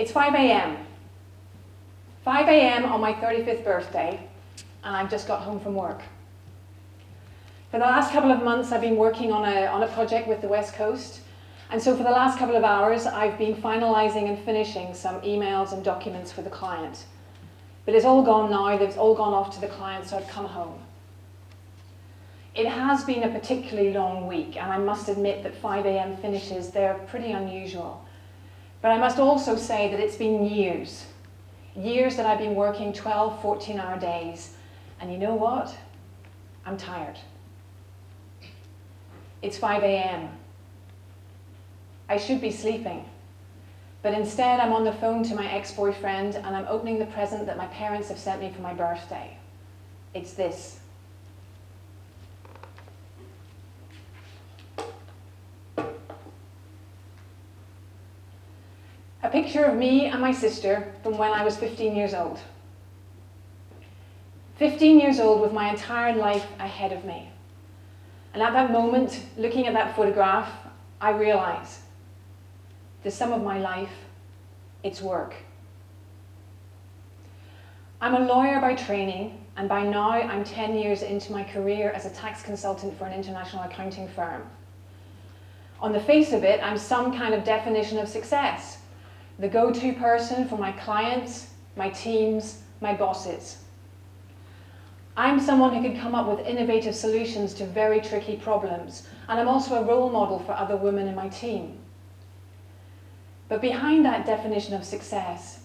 It's 5 a.m. 5 a.m. on my 35th birthday, and I've just got home from work. For the last couple of months, I've been working on a project with the West Coast, and so for the last couple of hours, I've been finalising and finishing some emails and documents for the client. But it's all gone now, it's all gone off to the client, so I've come home. It has been a particularly long week, and I must admit that 5 a.m. finishes, they're pretty unusual. But I must also say that it's been years that I've been working 12, 14-hour days, and you know what? I'm tired. It's 5 a.m. I should be sleeping, but instead I'm on the phone to my ex-boyfriend and I'm opening the present that my parents have sent me for my birthday. It's this. A picture of me and my sister from when I was 15 years old. 15 years old with my entire life ahead of me. And at that moment, looking at that photograph, I realize the sum of my life, it's work. I'm a lawyer by training, and by now I'm 10 years into my career as a tax consultant for an international accounting firm. On the face of it, I'm some kind of definition of success. The go-to person for my clients, my teams, my bosses. I'm someone who can come up with innovative solutions to very tricky problems, and I'm also a role model for other women in my team. But behind that definition of success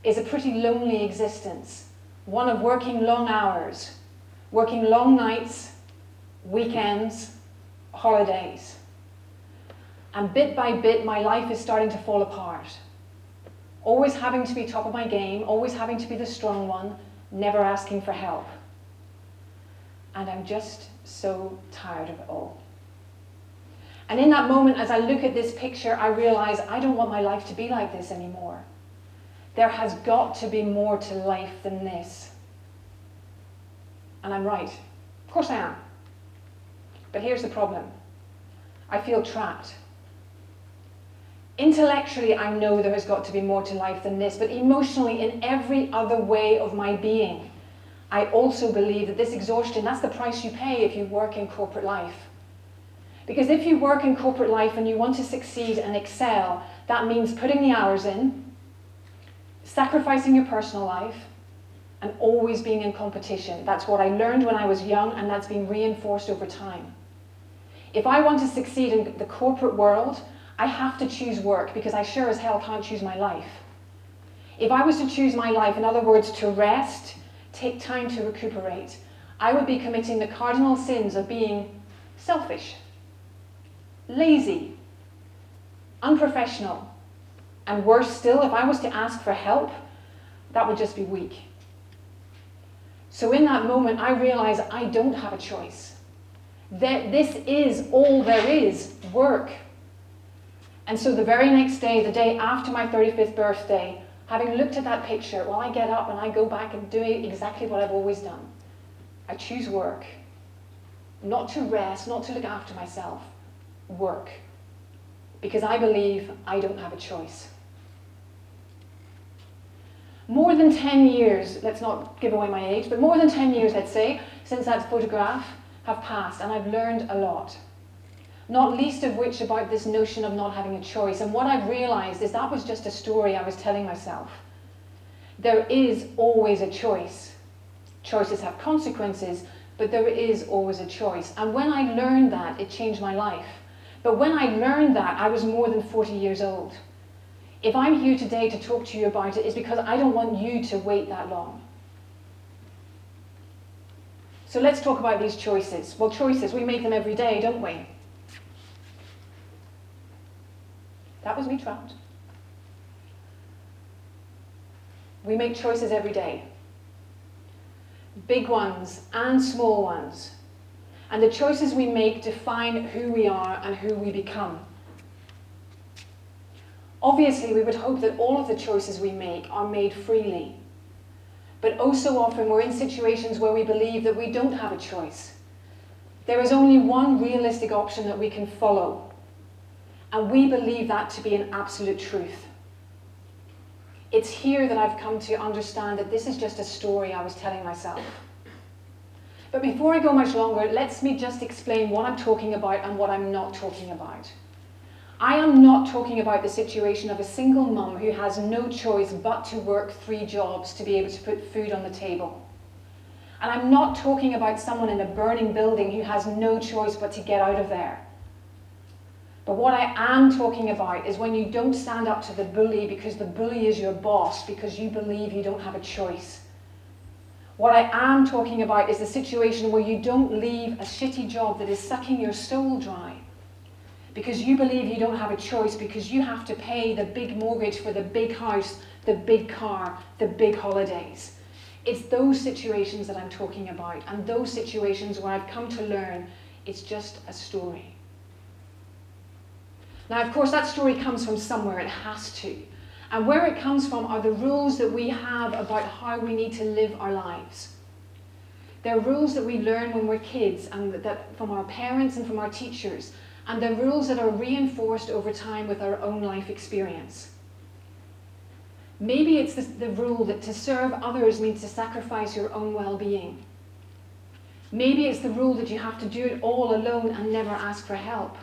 is a pretty lonely existence, one of working long hours, working long nights, weekends, holidays. And bit by bit, my life is starting to fall apart. Always having to be top of my game, always having to be the strong one, never asking for help. And I'm just so tired of it all. And in that moment, as I look at this picture, I realize I don't want my life to be like this anymore. There has got to be more to life than this. And I'm right. Of course I am. But here's the problem. I feel trapped. Intellectually, I know there has got to be more to life than this, but emotionally, in every other way of my being, I also believe that this exhaustion, that's the price you pay if you work in corporate life. Because if you work in corporate life and you want to succeed and excel, that means putting the hours in, sacrificing your personal life, and always being in competition. That's what I learned when I was young, and that's been reinforced over time. If I want to succeed in the corporate world, I have to choose work, because I sure as hell can't choose my life. If I was to choose my life, in other words, to rest, take time to recuperate, I would be committing the cardinal sins of being selfish, lazy, unprofessional, and worse still, if I was to ask for help, that would just be weak. So in that moment, I realize I don't have a choice. That this is all there is, work. And so the very next day, the day after my 35th birthday, having looked at that picture, well, I get up and I go back and do exactly what I've always done. I choose work. Not to rest, not to look after myself. Work. Because I believe I don't have a choice. More than 10 years, let's not give away my age, but more than 10 years, let's say, since that photograph have passed, and I've learned a lot. Not least of which about this notion of not having a choice. And what I've realized is that was just a story I was telling myself. There is always a choice. Choices have consequences, but there is always a choice. And when I learned that, it changed my life. But when I learned that, I was more than 40 years old. If I'm here today to talk to you about it, it's because I don't want you to wait that long. So let's talk about these choices. Well, choices, we make them every day, don't we? That was me trapped. We make choices every day. Big ones and small ones. And the choices we make define who we are and who we become. Obviously, we would hope that all of the choices we make are made freely. But oh so often we're in situations where we believe that we don't have a choice. There is only one realistic option that we can follow. And we believe that to be an absolute truth. It's here that I've come to understand that this is just a story I was telling myself. But before I go much longer, let me just explain what I'm talking about and what I'm not talking about. I am not talking about the situation of a single mum who has no choice but to work 3 jobs to be able to put food on the table. And I'm not talking about someone in a burning building who has no choice but to get out of there. But what I am talking about is when you don't stand up to the bully because the bully is your boss, because you believe you don't have a choice. What I am talking about is the situation where you don't leave a shitty job that is sucking your soul dry because you believe you don't have a choice, because you have to pay the big mortgage for the big house, the big car, the big holidays. It's those situations that I'm talking about, and those situations where I've come to learn it's just a story. Now, of course, that story comes from somewhere, it has to. And where it comes from are the rules that we have about how we need to live our lives. They're rules that we learn when we're kids, and that from our parents and from our teachers, and they're rules that are reinforced over time with our own life experience. Maybe it's the rule that to serve others means to sacrifice your own well-being. Maybe it's the rule that you have to do it all alone and never ask for help.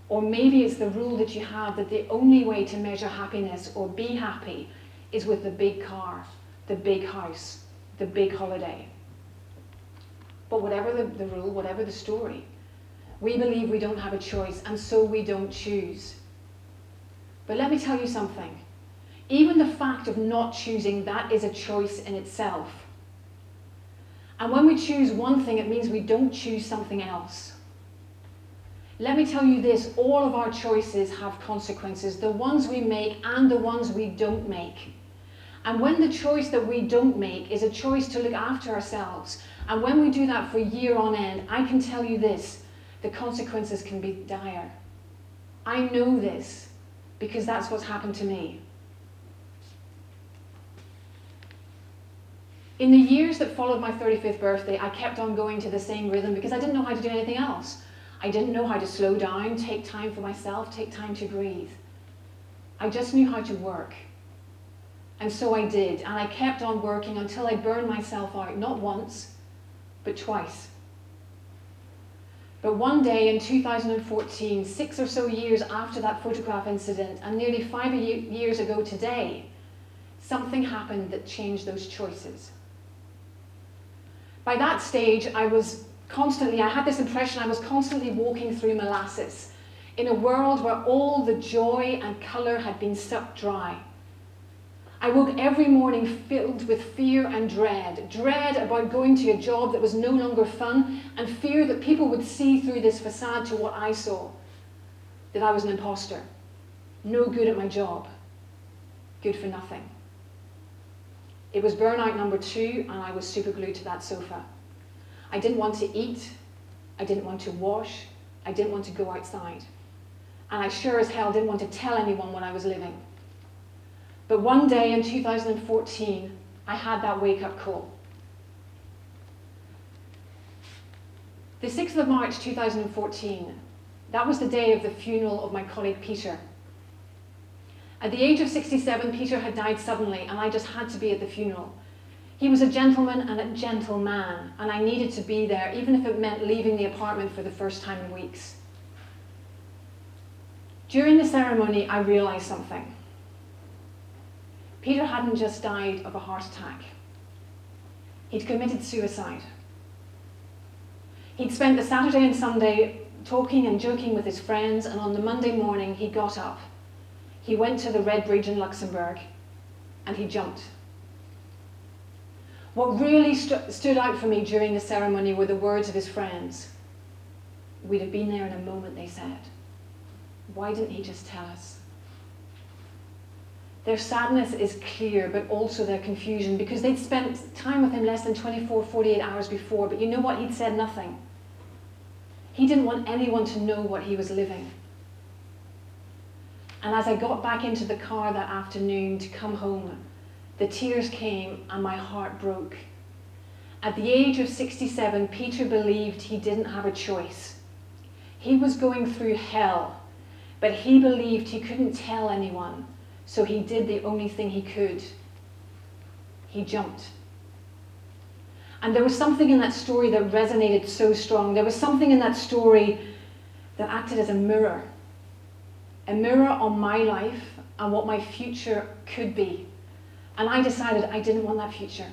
Or maybe it's the rule that you have that the only way to measure happiness or be happy is with the big car, the big house, the big holiday. But whatever the rule, whatever the story, we believe we don't have a choice, and so we don't choose. But let me tell you something. Even the fact of not choosing, that is a choice in itself. And when we choose one thing, it means we don't choose something else. Let me tell you this, all of our choices have consequences, the ones we make and the ones we don't make. And when the choice that we don't make is a choice to look after ourselves, and when we do that for a year on end, I can tell you this, the consequences can be dire. I know this because that's what's happened to me. In the years that followed my 35th birthday, I kept on going to the same rhythm because I didn't know how to do anything else. I didn't know how to slow down, take time for myself, take time to breathe. I just knew how to work. And so I did, and I kept on working until I burned myself out, not once, but twice. But one day in 2014, 6 or so years after that photograph incident, and nearly 5 years ago today, something happened that changed those choices. By that stage, I had this impression I was constantly walking through molasses in a world where all the joy and colour had been sucked dry. I woke every morning filled with fear and dread about going to a job that was no longer fun, and fear that people would see through this facade to what I saw, that I was an imposter, no good at my job, good for nothing. It was burnout number 2, and I was superglued to that sofa. I didn't want to eat, I didn't want to wash, I didn't want to go outside. And I sure as hell didn't want to tell anyone what I was living. But one day in 2014, I had that wake-up call. The 6th of March 2014, that was the day of the funeral of my colleague Peter. At the age of 67, Peter had died suddenly, and I just had to be at the funeral. He was a gentleman and a gentleman, and I needed to be there, even if it meant leaving the apartment for the first time in weeks. During the ceremony, I realised something. Peter hadn't just died of a heart attack. He'd committed suicide. He'd spent the Saturday and Sunday talking and joking with his friends, and on the Monday morning, he got up. He went to the Red Bridge in Luxembourg, and he jumped. What really stood out for me during the ceremony were the words of his friends. We'd have been there in a moment, they said. Why didn't he just tell us? Their sadness is clear, but also their confusion, because they'd spent time with him less than 24, 48 hours before, but you know what? He'd said nothing. He didn't want anyone to know what he was living. And as I got back into the car that afternoon to come home, the tears came and my heart broke. At the age of 67, Peter believed he didn't have a choice. He was going through hell, but he believed he couldn't tell anyone, So he did the only thing he could. He jumped. And there was something in that story that resonated so strong. There was something in that story that acted as a mirror on my life and what my future could be. And I decided I didn't want that future.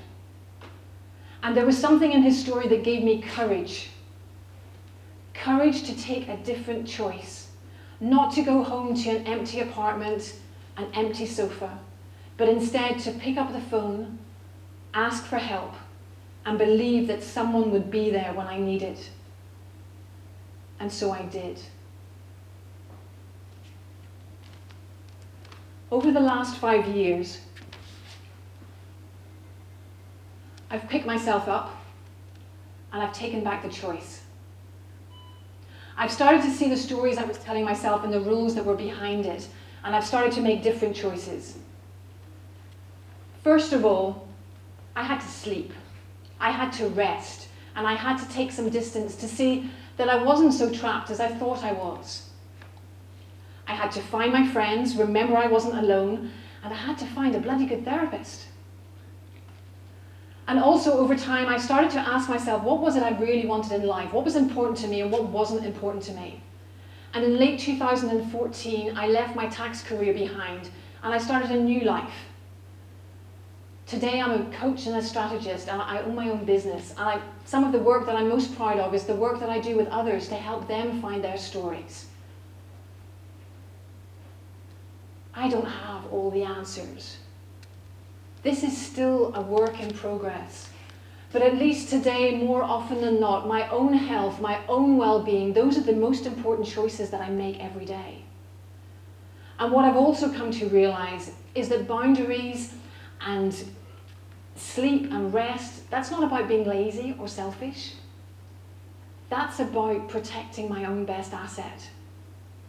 And there was something in his story that gave me courage. Courage to take a different choice. Not to go home to an empty apartment, an empty sofa, but instead to pick up the phone, ask for help, and believe that someone would be there when I needed. And so I did. Over the last 5 years, I've picked myself up and I've taken back the choice. I've started to see the stories I was telling myself and the rules that were behind it, and I've started to make different choices. First of all, I had to sleep. I had to rest, and I had to take some distance to see that I wasn't so trapped as I thought I was. I had to find my friends, remember I wasn't alone, and I had to find a bloody good therapist. And also over time, I started to ask myself, what was it I really wanted in life? What was important to me and what wasn't important to me? And in late 2014, I left my tax career behind and I started a new life. Today, I'm a coach and a strategist, and I own my own business. And some of the work that I'm most proud of is the work that I do with others to help them find their stories. I don't have all the answers. This is still a work in progress. But at least today, more often than not, my own health, my own well-being, those are the most important choices that I make every day. And what I've also come to realize is that boundaries and sleep and rest, that's not about being lazy or selfish. That's about protecting my own best asset,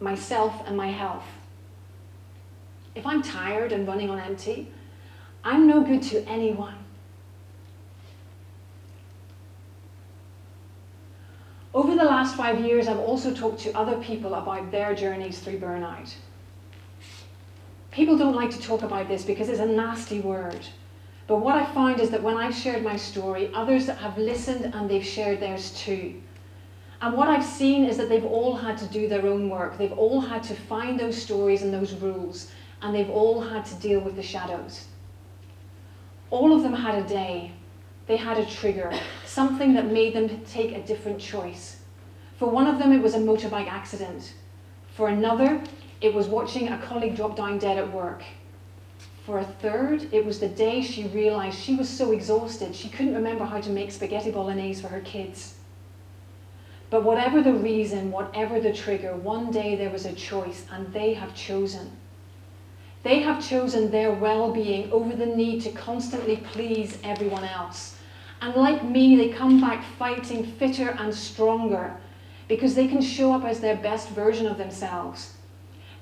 myself and my health. If I'm tired and running on empty, I'm no good to anyone. Over the last 5 years, I've also talked to other people about their journeys through burnout. People don't like to talk about this because it's a nasty word. But what I found is that when I've shared my story, others have listened and they've shared theirs too. And what I've seen is that they've all had to do their own work. They've all had to find those stories and those rules, and they've all had to deal with the shadows. All of them had a day. They had a trigger, something that made them take a different choice. For one of them, it was a motorbike accident. For another, it was watching a colleague drop down dead at work. For a third, it was the day she realized she was so exhausted she couldn't remember how to make spaghetti bolognese for her kids. But whatever the reason, whatever the trigger, one day there was a choice, and they have chosen. They have chosen their well-being over the need to constantly please everyone else. And like me, they come back fighting fitter and stronger because they can show up as their best version of themselves.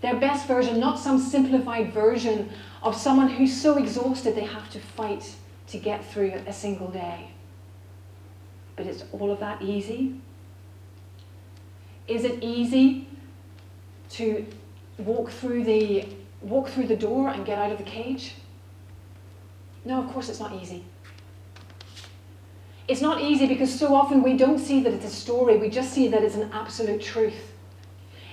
Their best version, not some simplified version of someone who's so exhausted they have to fight to get through a single day. But is all of that easy? Is it easy to walk through the door and get out of the cage? No, of course it's not easy. It's not easy because so often we don't see that it's a story, we just see that it's an absolute truth.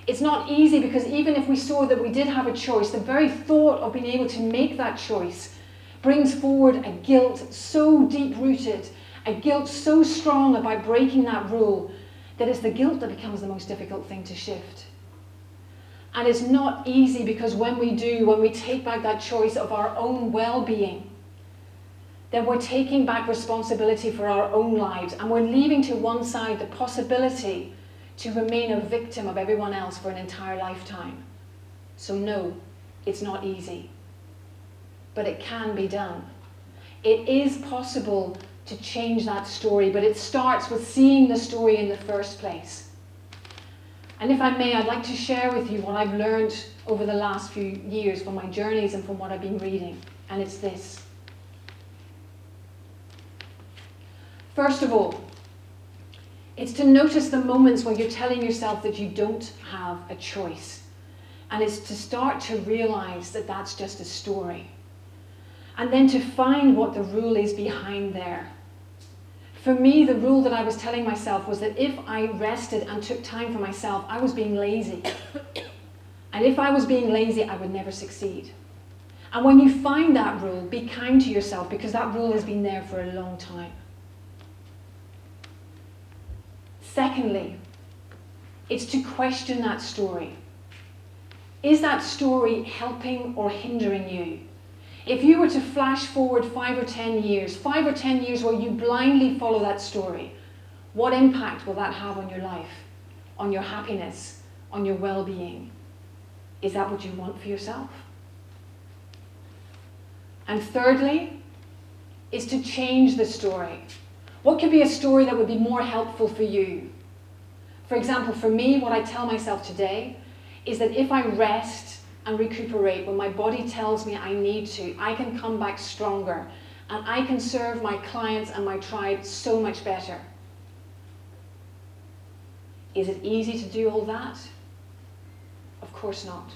It's not easy because even if we saw that we did have a choice, the very thought of being able to make that choice brings forward a guilt so deep-rooted, a guilt so strong about breaking that rule, that it's the guilt that becomes the most difficult thing to shift. And it's not easy because when we take back that choice of our own well-being, then we're taking back responsibility for our own lives, and we're leaving to one side the possibility to remain a victim of everyone else for an entire lifetime. So no, it's not easy. But it can be done. It is possible to change that story, but it starts with seeing the story in the first place. And if I may, I'd like to share with you what I've learned over the last few years from my journeys and from what I've been reading. And it's this. First of all, it's to notice the moments when you're telling yourself that you don't have a choice. And it's to start to realize that that's just a story. And then to find what the rule is behind there. For me, the rule that I was telling myself was that if I rested and took time for myself, I was being lazy. And if I was being lazy, I would never succeed. And when you find that rule, be kind to yourself, because that rule has been there for a long time. Secondly, it's to question that story. Is that story helping or hindering you? If you were to flash forward 5 or 10 years where you blindly follow that story, what impact will that have on your life, on your happiness, on your well-being? Is that what you want for yourself? And thirdly, is to change the story. What could be a story that would be more helpful for you? For example, for me, what I tell myself today is that if I rest and recuperate when my body tells me I need to, I can come back stronger and I can serve my clients and my tribe so much better. Is it easy to do all that? Of course not.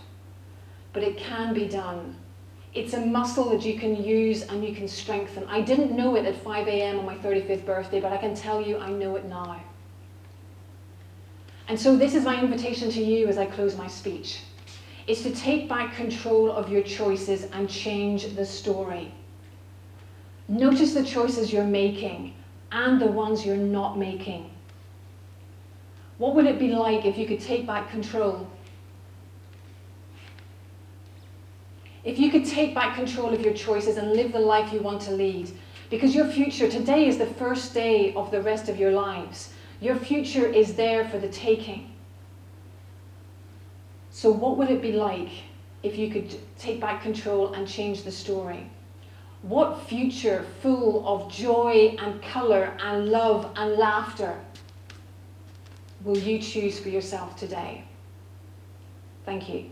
But it can be done. It's a muscle that you can use and you can strengthen. I didn't know it at 5 a.m. on my 35th birthday, but I can tell you I know it now. And so this is my invitation to you as I close my speech. It's to take back control of your choices and change the story. Notice the choices you're making and the ones you're not making. What would it be like if you could take back control? If you could take back control of your choices and live the life you want to lead. Because your future, today is the first day of the rest of your lives. Your future is there for the taking. So what would it be like if you could take back control and change the story? What future full of joy and colour and love and laughter will you choose for yourself today? Thank you.